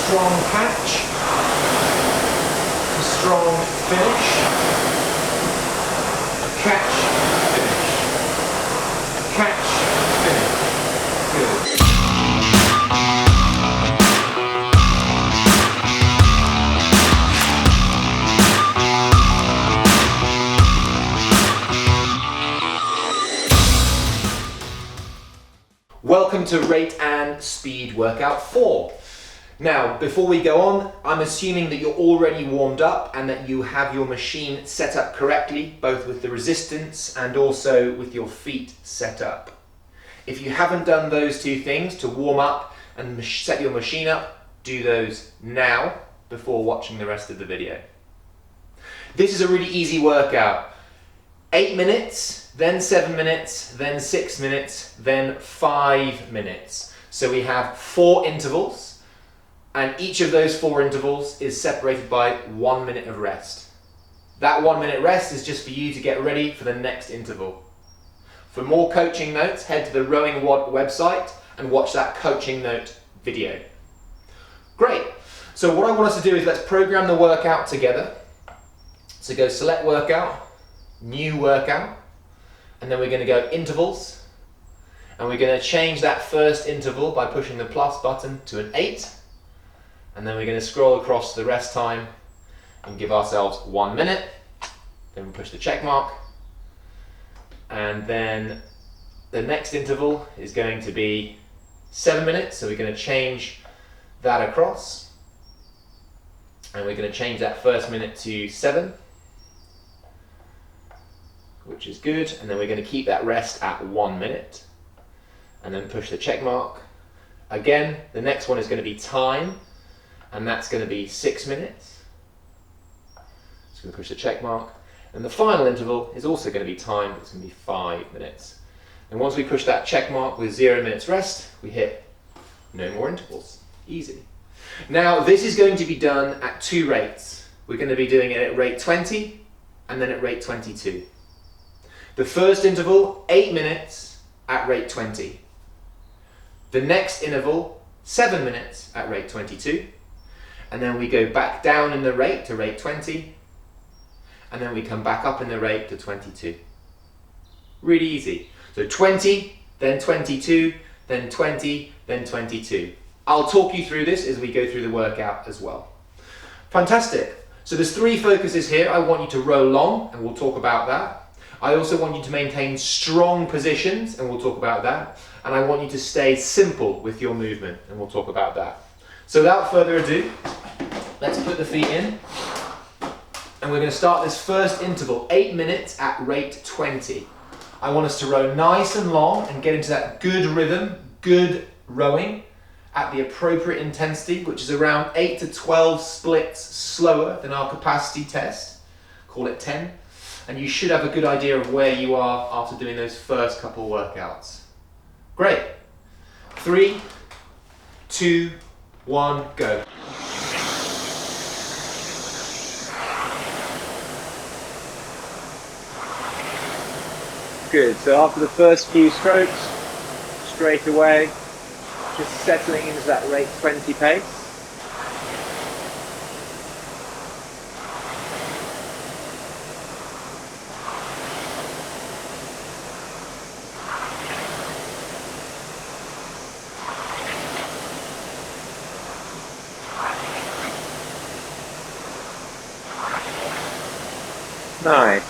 strong catch, a strong finish, catch, finish, catch, finish. Good. Welcome to Rate and Speed Workout 4. Now, before we go on, I'm assuming that you're already warmed up and that you have your machine set up correctly, both with the resistance and also with your feet set up. If you haven't done those two things to warm up and set your machine up, do those now before watching the rest of the video. This is a really easy workout. 8 minutes, then 7 minutes, then 6 minutes, then 5 minutes. So we have 4 intervals, and each of those 4 intervals is separated by 1 minute of rest. That 1 minute rest is just for you to get ready for the next interval. For more coaching notes, head to the Rowing WOD website and watch that coaching note video. Great. So what I want us to do is let's program the workout together. So go select workout, new workout, and then we're going to go intervals, and we're going to change that first interval by pushing the plus button to an 8, and then we're going to scroll across the rest time and give ourselves 1 minute, then we push the check mark, and then the next interval is going to be 7 minutes, so we're going to change that across, and we're going to change that first minute to 7, which is good, and then we're going to keep that rest at 1 minute and then push the check mark. Again, the next one is going to be time, and that's going to be 6 minutes. So we're going to push the check mark, and the final interval is also going to be time. It's going to be 5 minutes. And once we push that check mark with 0 minutes rest, we hit no more intervals. Easy. Now this is going to be done at 2 rates. We're going to be doing it at rate 20 and then at rate 22. The first interval, 8 minutes at rate 20. The next interval, 7 minutes at rate 22. And then we go back down in the rate to rate 20. And then we come back up in the rate to 22. Really easy. So 20, then 22, then 20, then 22. I'll talk you through this as we go through the workout as well. Fantastic. So there's 3 focuses here. I want you to row long, and we'll talk about that. I also want you to maintain strong positions, and we'll talk about that. And I want you to stay simple with your movement, and we'll talk about that. So without further ado, let's put the feet in. And we're going to start this first interval, 8 minutes at rate 20. I want us to row nice and long and get into that good rhythm, good rowing at the appropriate intensity, which is around 8 to 12 splits slower than our capacity test. Call it 10. And you should have a good idea of where you are after doing those first couple workouts. Great. 3, 2, 1, go. Good. So after the first few strokes, straight away, just settling into that rate 20 pace. Nice.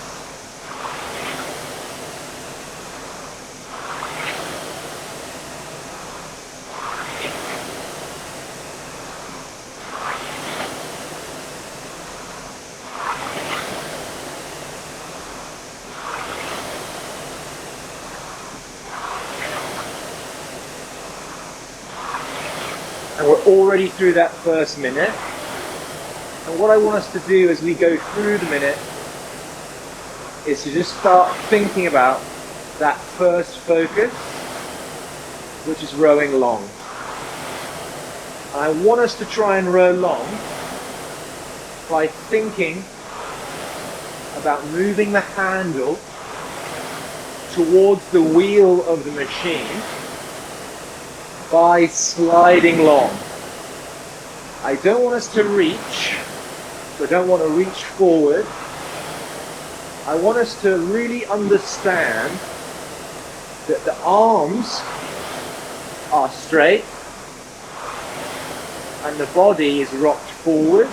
And we're already through that first minute. And what I want us to do as we go through the minute is to just start thinking about that first focus, which is rowing long. And I want us to try and row long by thinking about moving the handle towards the wheel of the machine by sliding long. I don't want us to reach, so I don't want to reach forward. I want us to really understand that the arms are straight and the body is rocked forward,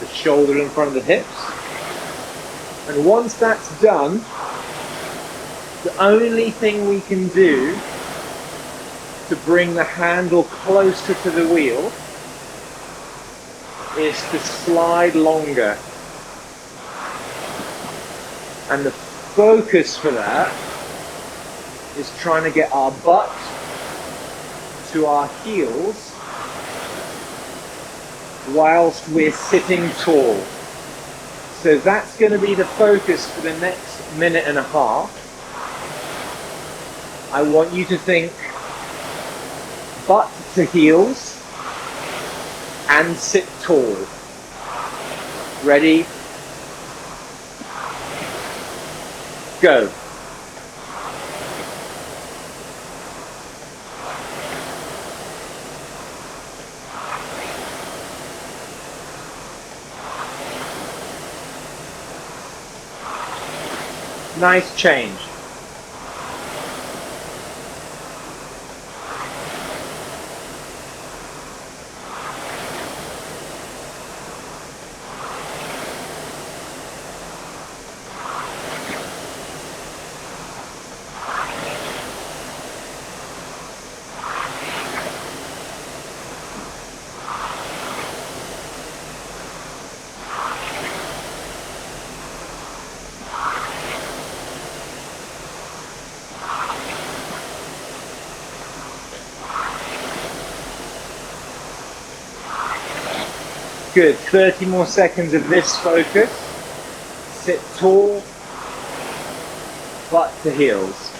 the shoulder in front of the hips. And once that's done, the only thing we can do to bring the handle closer to the wheel is to slide longer. And the focus for that is trying to get our butt to our heels whilst we're sitting tall. So that's going to be the focus for the next minute and a half. I want you to think butt to heels and sit tall. Ready? Go. Nice change. Good, 30 more seconds of this focus. Sit tall, butt to heels.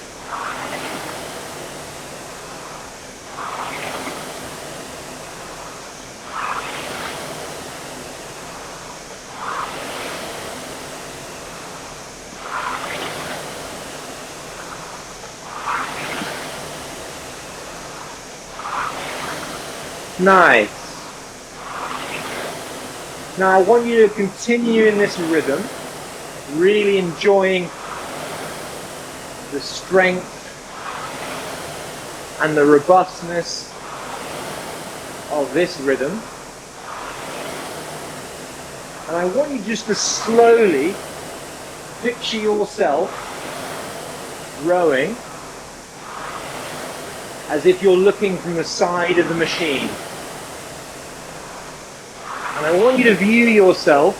Nice. Now I want you to continue in this rhythm, really enjoying the strength and the robustness of this rhythm. And I want you just to slowly picture yourself rowing as if you're looking from the side of the machine. And I want you to view yourself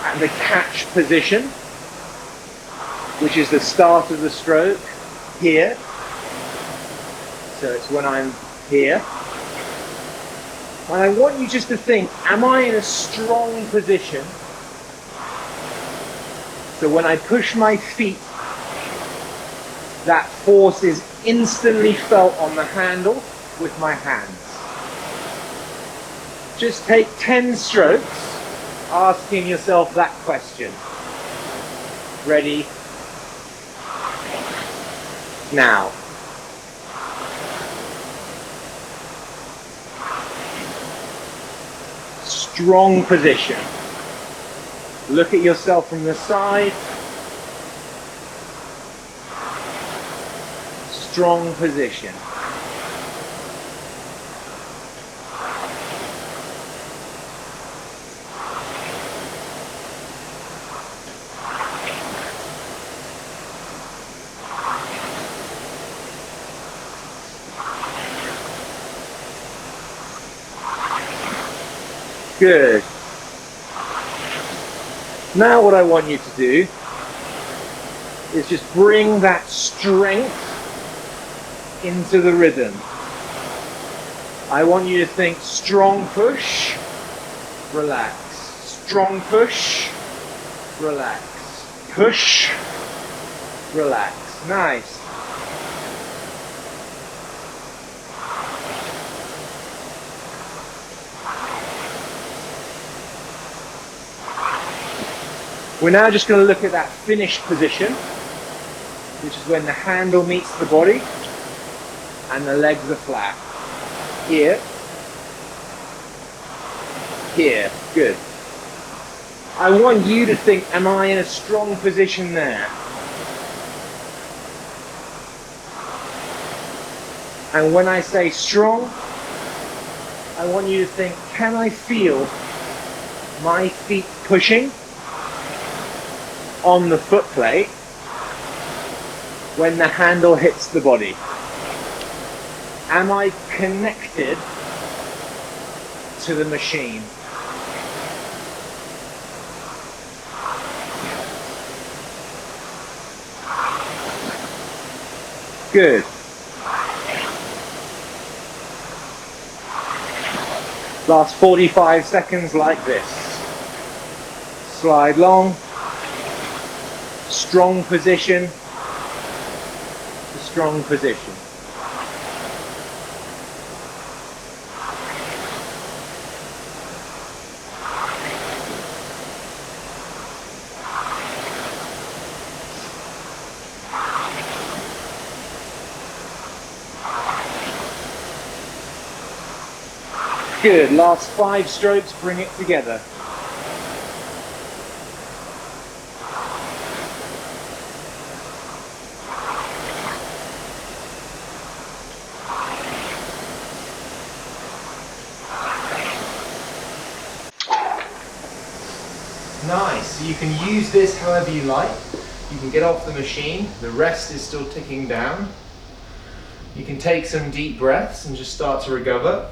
at the catch position, which is the start of the stroke, here. So it's when I'm here. And I want you just to think, am I in a strong position? So when I push my feet, that force is instantly felt on the handle with my hands. Just take 10 strokes asking yourself that question. Ready? Now. Strong position. Look at yourself from the side. Strong position. Good. Now what I want you to do is just bring that strength into the rhythm. I want you to think strong push, relax. Strong push, relax. Push, relax. Nice. We're now just going to look at that finished position, which is when the handle meets the body and the legs are flat. Here, here. Good. I want you to think, am I in a strong position there? And when I say strong, I want you to think, can I feel my feet pushing on the foot plate when the handle hits the body? Am I connected to the machine? Good. Last 45 seconds like this. Slide long. Strong position. Strong position. Good, last 5 strokes, bring it together. Nice, so you can use this however you like. You can get off the machine, the rest is still ticking down. You can take some deep breaths and just start to recover.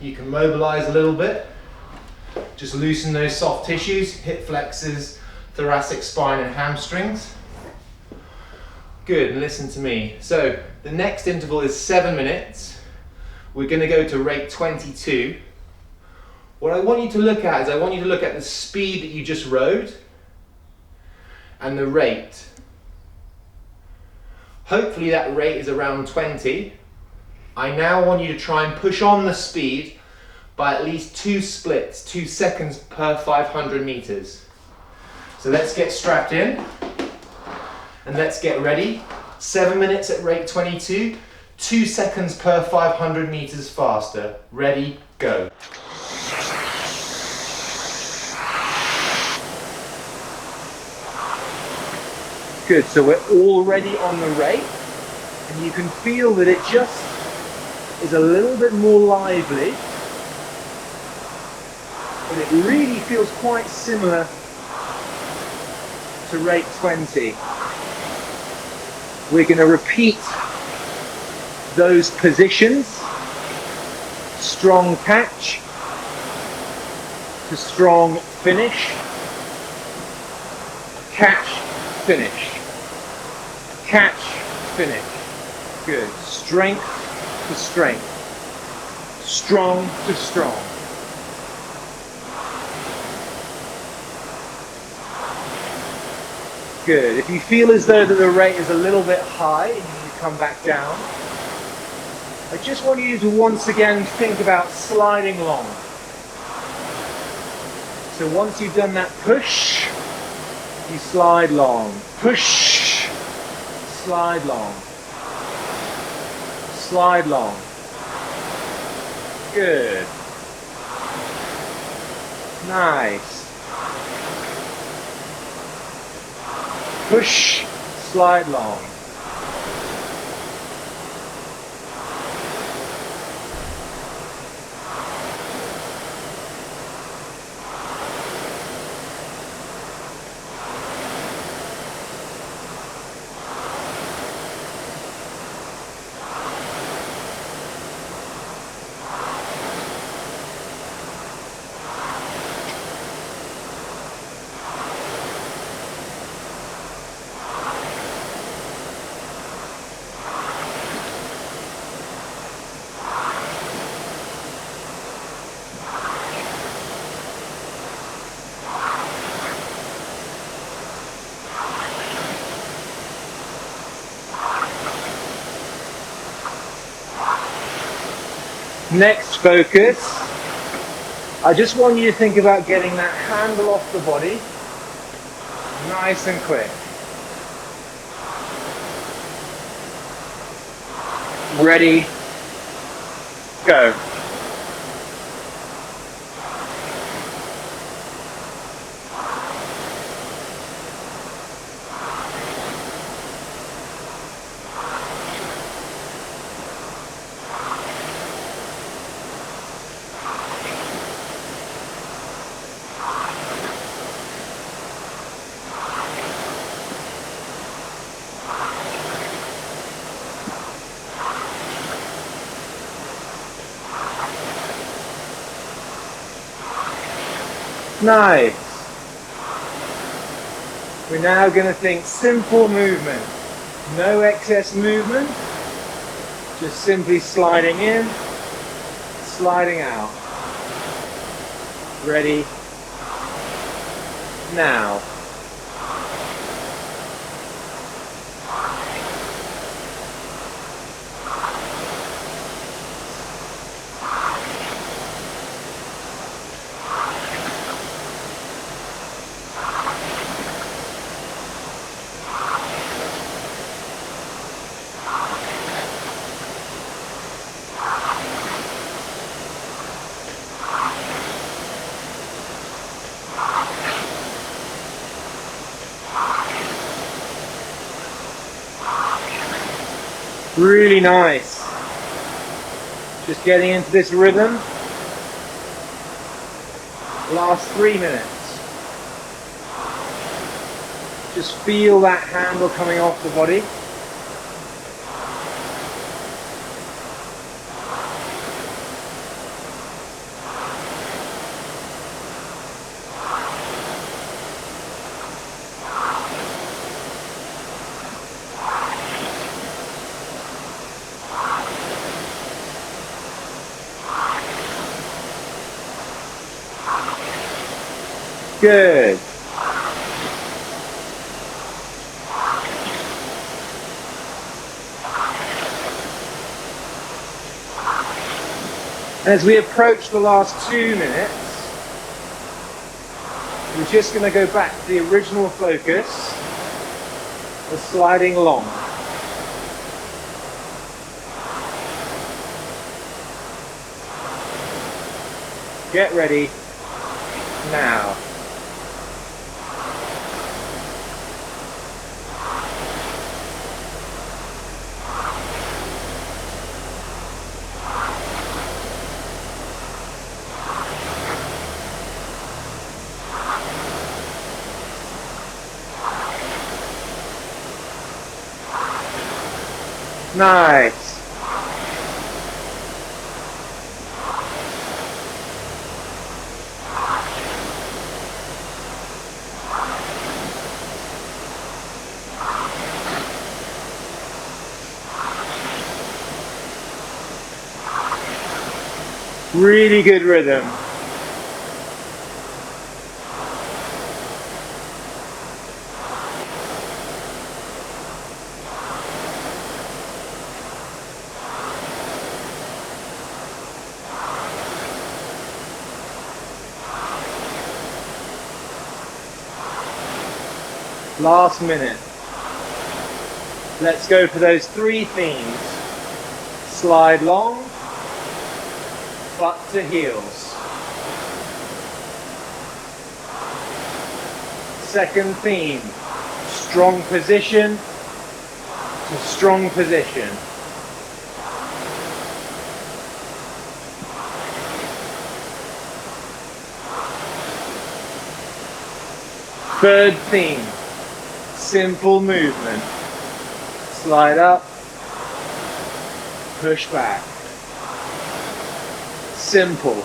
You can mobilize a little bit, just loosen those soft tissues, hip flexors, thoracic spine and hamstrings. Good, and listen to me. So the next interval is 7 minutes. We're going to go to rate 22. What I want you to look at is I want you to look at the speed that you just rode and the rate. Hopefully that rate is around 20. I now want you to try and push on the speed by at least 2 splits, 2 seconds per 500 meters. So let's get strapped in and let's get ready. 7 minutes at rate 22, 2 seconds per 500 meters faster. Ready, go. Good, so we're already on the rate, and you can feel that it just is a little bit more lively, but it really feels quite similar to rate 20. We're going to repeat those positions. Strong catch to strong finish. Catch, finish. Catch, finish. Good. Strength to strength. Strong to strong. Good. If you feel as though that the rate is a little bit high and you need to come back down, I just want you to once again think about sliding long. So once you've done that push, you slide long. Push, slide long. Slide long. Good. Nice. Push, slide long. Next focus, I just want you to think about getting that handle off the body, nice and quick. Ready, go. Nice. We're now going to think simple movement. No excess movement. Just simply sliding in, sliding out. Ready? Now. Really nice. Just getting into this rhythm. Last 3 minutes. Just feel that handle coming off the body. Good. As we approach the last 2 minutes, we're just going to go back to the original focus of sliding long. Get ready now. Nice. Really good rhythm. Last minute. Let's go for those 3 themes. Slide long, butt to heels. Second theme, strong position to strong position. Third theme, simple movement. Slide up, push back. Simple.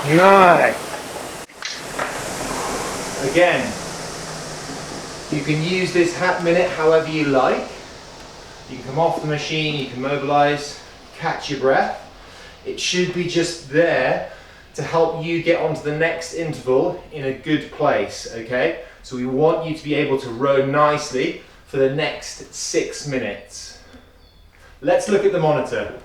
Nice. Again, you can use this minute however you like. You can come off the machine, you can mobilize, catch your breath. It should be just there to help you get onto the next interval in a good place, okay? So we want you to be able to row nicely for the next 6 minutes. Let's look at the monitor.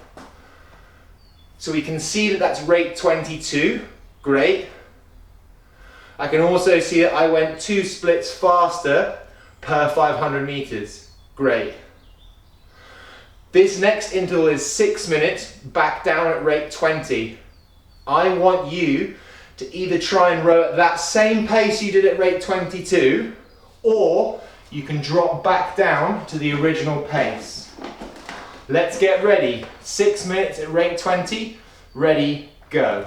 So we can see that that's rate 22, great. I can also see that I went 2 splits faster per 500 meters, great. This next interval is 6 minutes, back down at rate 20. I want you to either try and row at that same pace you did at rate 22, or you can drop back down to the original pace. Let's get ready. 6 minutes at rate 20, ready, go.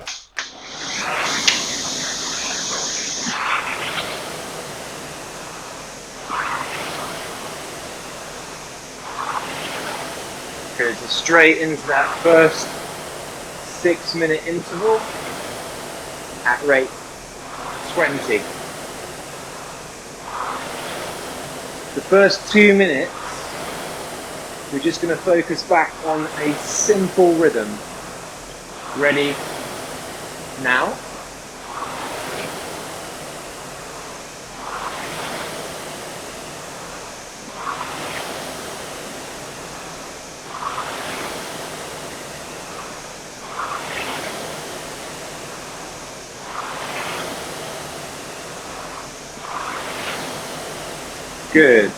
Good. So straight into that first 6-minute interval at rate 20. The first 2 minutes, we're just going to focus back on a simple rhythm. Ready? Now? Good.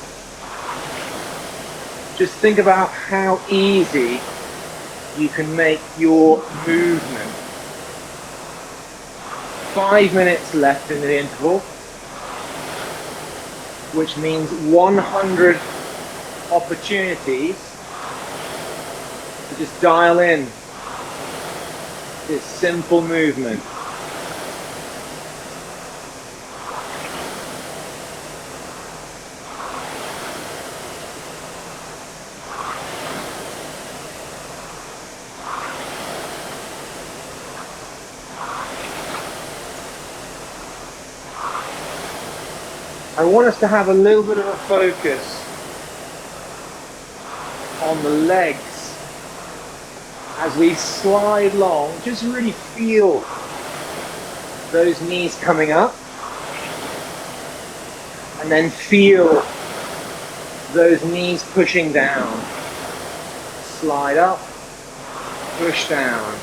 Just think about how easy you can make your movement. 5 minutes left in the interval, which means 100 opportunities to just dial in this simple movement. I want us to have a little bit of a focus on the legs as we slide along. Just really feel those knees coming up, and then feel those knees pushing down. Slide up, push down.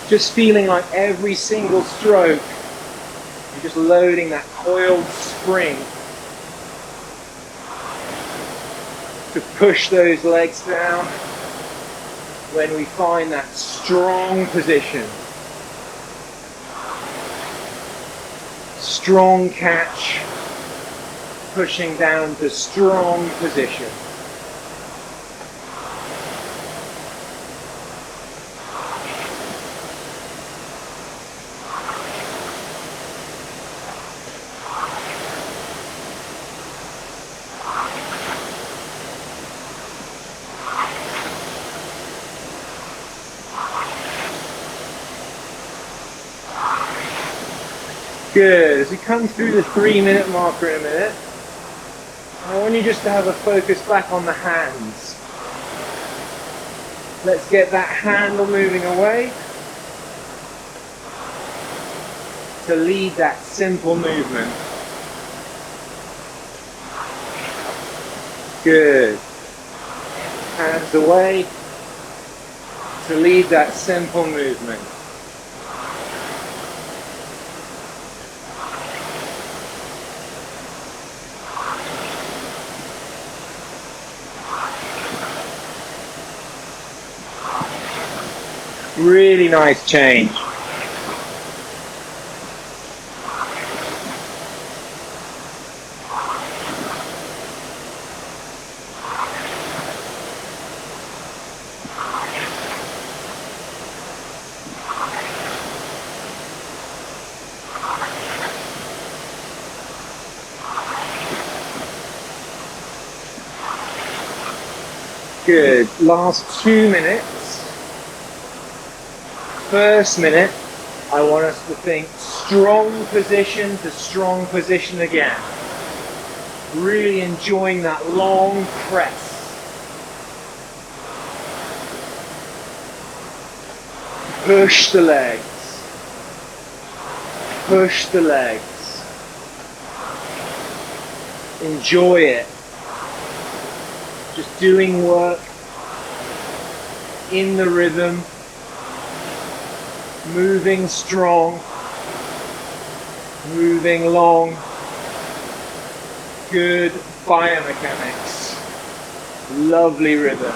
Just feeling like every single stroke, you're just loading that coiled spring to push those legs down when we find that strong position. Strong catch, pushing down to strong position. Good. As we come through the 3-minute marker in a minute, I want you just to have a focus back on the hands. Let's get that handle moving away to lead that simple movement. Good. Hands away to lead that simple movement. Really nice change. Good. Last 2 minutes. First minute, I want us to think strong position to strong position again. Really enjoying that long press. Push the legs. Push the legs. Enjoy it. Just doing work in the rhythm. Moving strong, moving long, good biomechanics, lovely rhythm.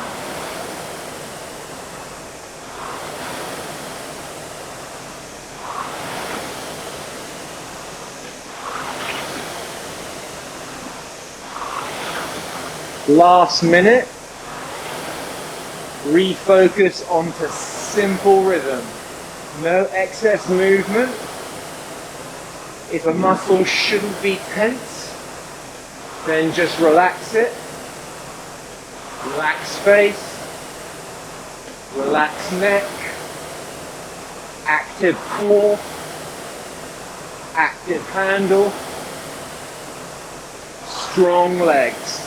Last minute, refocus onto simple rhythm. No excess movement. If a muscle shouldn't be tense, Then just relax it. Relax face. Relax neck. Active core. Active handle. Strong legs.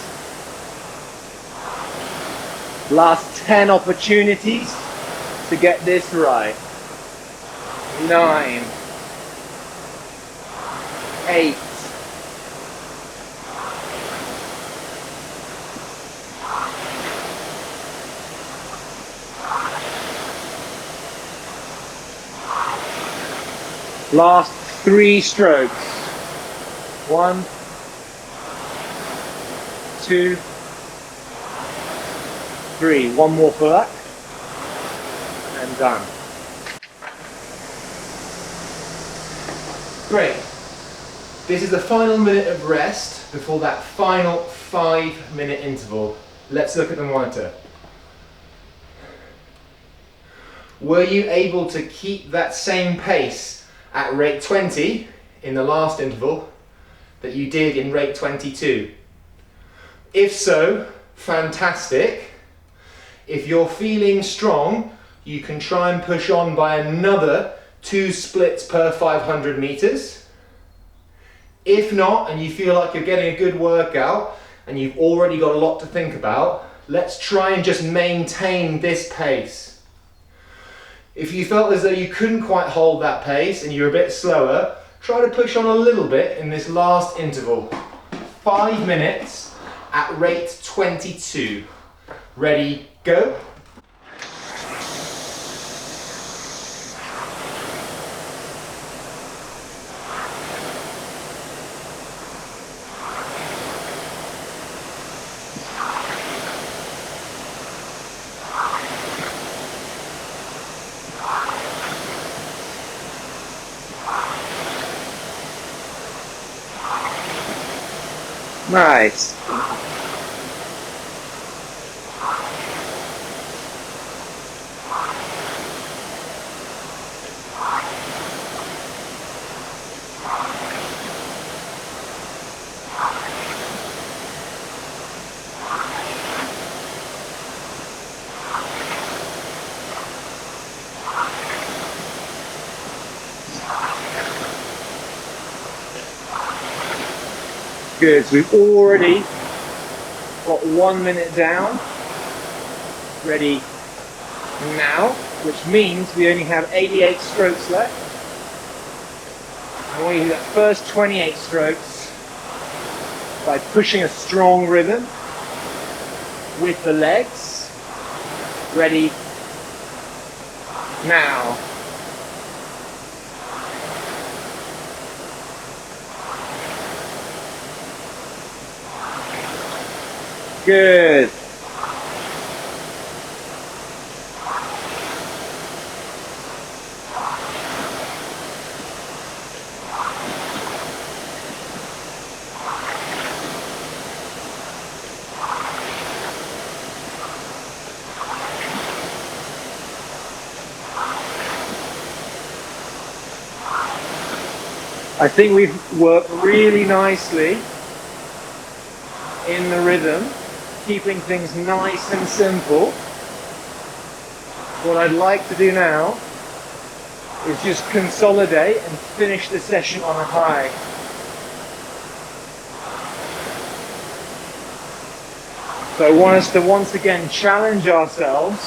Last 10 opportunities to get this right. 9, 8, 3 strokes. 1, 2, 3. One more for that. And done. Great. This is the final minute of rest before that final 5-minute interval. Let's look at the monitor. Were you able to keep that same pace at rate 20 in the last interval that you did in rate 22? If so, fantastic. If you're feeling strong, you can try and push on by another 2 splits per 500 meters. If not, and you feel like you're getting a good workout and you've already got a lot to think about, let's try and just maintain this pace. If you felt as though you couldn't quite hold that pace and you're a bit slower, try to push on a little bit in this last interval. 5 minutes at rate 22. Ready, go. Nice. Good, so we've already got 1 minute down. Ready now, which means we only have 88 strokes left. I want you to do that first 28 strokes by pushing a strong rhythm with the legs. Ready now. Good. I think we've worked really nicely in the rhythm, keeping things nice and simple. What I'd like to do now is just consolidate and finish the session on a high. So I want us to once again challenge ourselves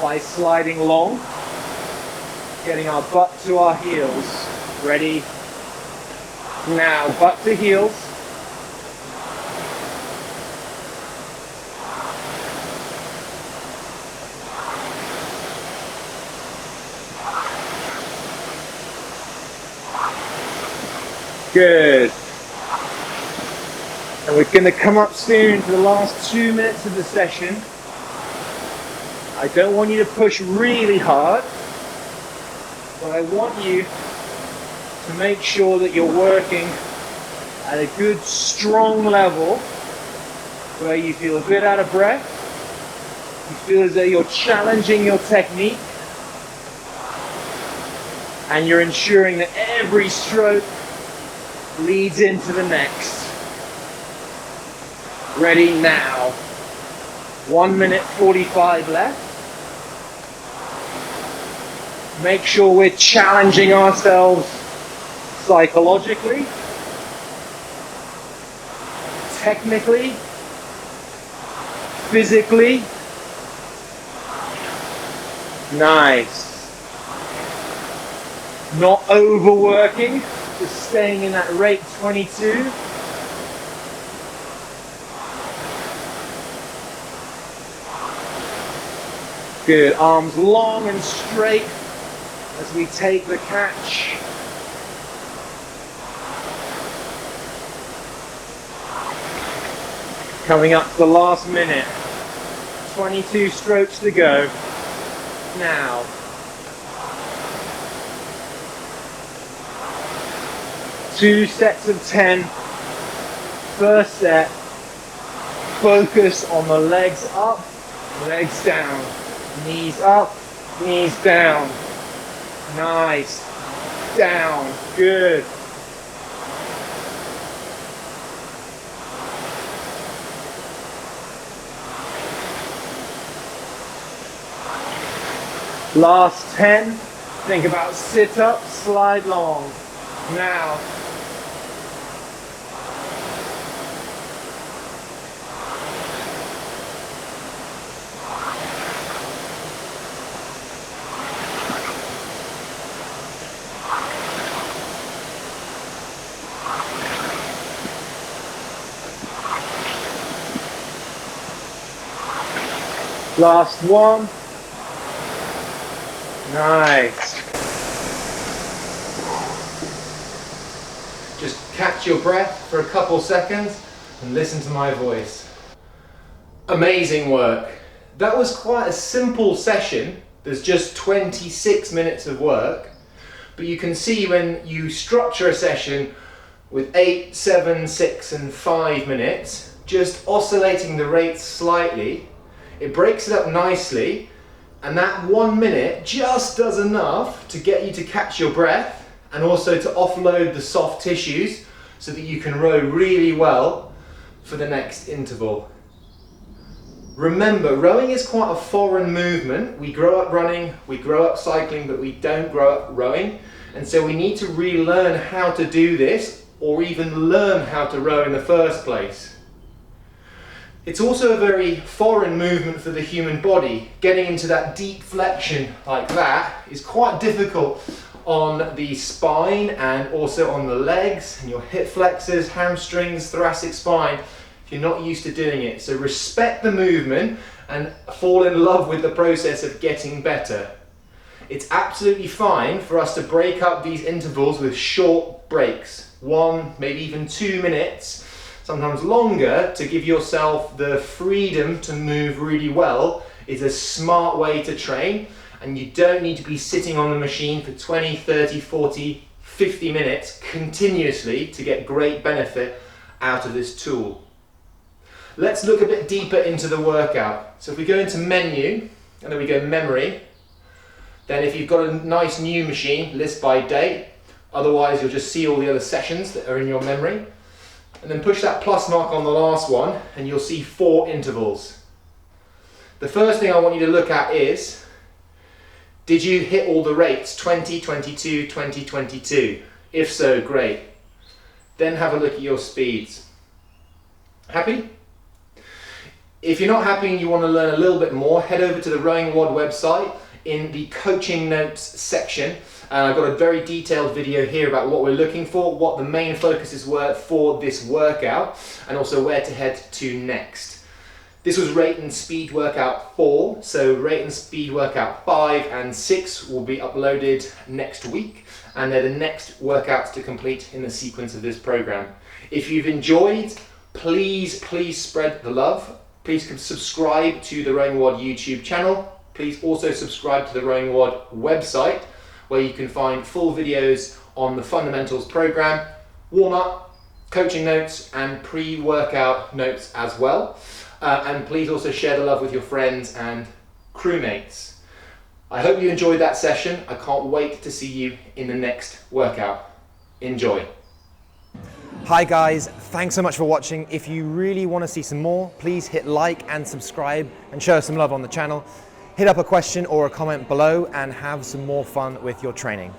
by sliding long, getting our butt to our heels. Ready? Now, butt to heels. Good. And we're going to come up soon to the last 2 minutes of the session. I don't want you to push really hard, but I want you to make sure that you're working at a good, strong level where you feel a bit out of breath. You feel as though you're challenging your technique and you're ensuring that every stroke leads into the next. Ready now. 1 minute 45 left. Make sure we're challenging ourselves psychologically, technically, physically. Nice. Not overworking, just staying in that rate 22. Good, arms long and straight as we take the catch. Coming up to the last minute. 22 strokes to go. Now. Two sets of 10. First set. Focus on the legs up, legs down. Knees up, knees down. Nice. Down. Good. Last 10. Think about sit up, slide long. Now. Last one. Nice. Just catch your breath for a couple seconds and listen to my voice. Amazing work. That was quite a simple session. There's just 26 minutes of work, but you can see when you structure a session with 8, 7, 6 and 5 minutes, just oscillating the rates slightly, it breaks it up nicely, and that 1 minute just does enough to get you to catch your breath and also to offload the soft tissues so that you can row really well for the next interval. Remember, rowing is quite a foreign movement. We grow up running, we grow up cycling, but we don't grow up rowing. And so we need to relearn how to do this, or even learn how to row in the first place. It's also a very foreign movement for the human body. Getting into that deep flexion like that is quite difficult on the spine and also on the legs and your hip flexors, hamstrings, thoracic spine if you're not used to doing it. So respect the movement and fall in love with the process of getting better. It's absolutely fine for us to break up these intervals with short breaks, 1, maybe even 2 minutes, sometimes longer, to give yourself the freedom to move really well. Is a smart way to train, and you don't need to be sitting on the machine for 20, 30, 40, 50 minutes continuously to get great benefit out of this tool. Let's look a bit deeper into the workout. So if we go into menu, and then we go memory, then if you've got a nice new machine, list by date, otherwise you'll just see all the other sessions that are in your memory. And then push that plus mark on the last one and you'll see 4 intervals. The first thing I want you to look at is, did you hit all the rates 20, 22, 20, 22? If so, great. Then have a look at your speeds. Happy? If you're not happy and you want to learn a little bit more, head over to the Rowing WOD website in the coaching notes section. I've got a very detailed video here about what we're looking for, what the main focuses were for this workout, and also where to head to next. This was rate and speed workout 4, so rate and speed workout 5 and 6 will be uploaded next week, and they're the next workouts to complete in the sequence of this program. If you've enjoyed, please spread the love. Please subscribe to the Rowing WOD YouTube channel. Please also subscribe to the Rowing WOD website, where you can find full videos on the fundamentals program, warm-up, coaching notes and pre-workout notes as well. And please also share the love with your friends and crewmates. I hope you enjoyed that session. I can't wait to see you in the next workout. Enjoy. Hi guys, thanks so much for watching. If you really want to see some more, please hit like and subscribe and show us some love on the channel. Hit up a question or a comment below and have some more fun with your training.